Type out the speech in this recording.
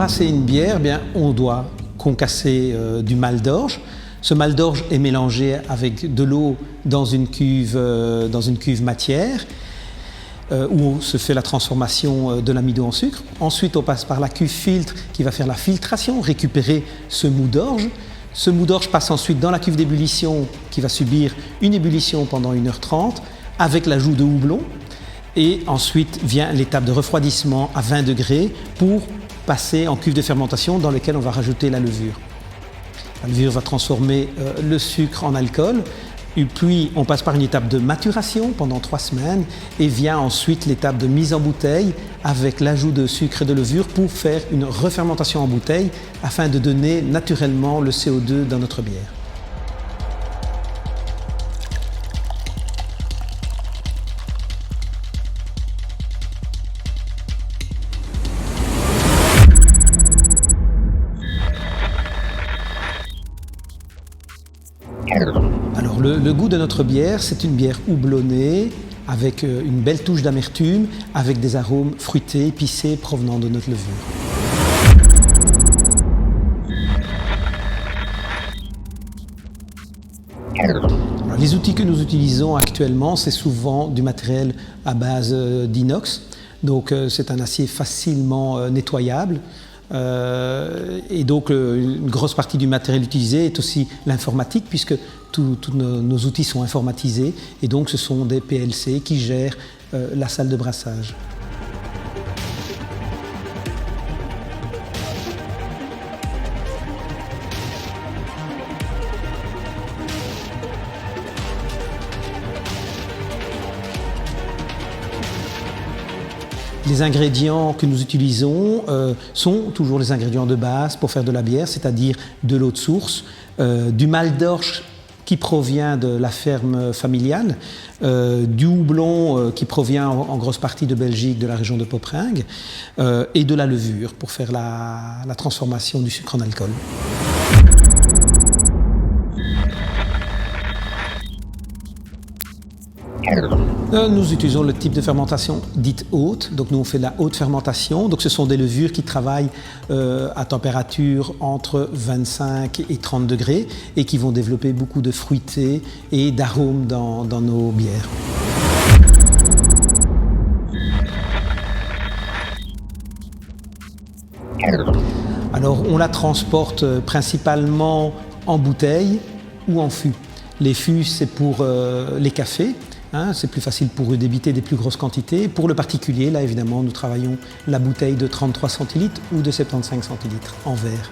brasser une bière, eh bien, on doit concasser du mal d'orge. Ce mal d'orge est mélangé avec de l'eau dans une cuve matière où se fait la transformation de l'amidon en sucre. Ensuite, on passe par la cuve filtre qui va faire la filtration, récupérer ce mou d'orge. Ce mou d'orge passe ensuite dans la cuve d'ébullition qui va subir une ébullition pendant 1h30 avec l'ajout de houblon. Et ensuite vient l'étape de refroidissement à 20 degrés pour passer en cuve de fermentation dans laquelle on va rajouter la levure. La levure va transformer le sucre en alcool. Et puis on passe par une étape de maturation pendant 3 semaines et vient ensuite l'étape de mise en bouteille avec l'ajout de sucre et de levure pour faire une refermentation en bouteille afin de donner naturellement le CO2 dans notre bière. Alors le goût de notre bière, c'est une bière houblonnée avec une belle touche d'amertume, avec des arômes fruités, épicés provenant de notre levure. Alors, les outils que nous utilisons actuellement, c'est souvent du matériel à base d'inox, donc c'est un acier facilement nettoyable. Et donc une grosse partie du matériel utilisé est aussi l'informatique puisque tous nos outils sont informatisés et donc ce sont des PLC qui gèrent la salle de brassage. Les ingrédients que nous utilisons sont toujours les ingrédients de base pour faire de la bière, c'est-à-dire de l'eau de source, du mal d'orge qui provient de la ferme familiale, du houblon qui provient en grosse partie de Belgique, de la région de Poperingue, et de la levure pour faire la transformation du sucre en alcool. Nous utilisons le type de fermentation dite haute, donc nous on fait de la haute fermentation, donc ce sont des levures qui travaillent à température entre 25 et 30 degrés et qui vont développer beaucoup de fruités et d'arômes dans nos bières. Alors on la transporte principalement en bouteille ou en fût. Les fûts c'est pour les cafés. C'est plus facile pour eux d'éviter des plus grosses quantités. Pour le particulier, là évidemment, nous travaillons la bouteille de 33 centilitres ou de 75 centilitres en verre.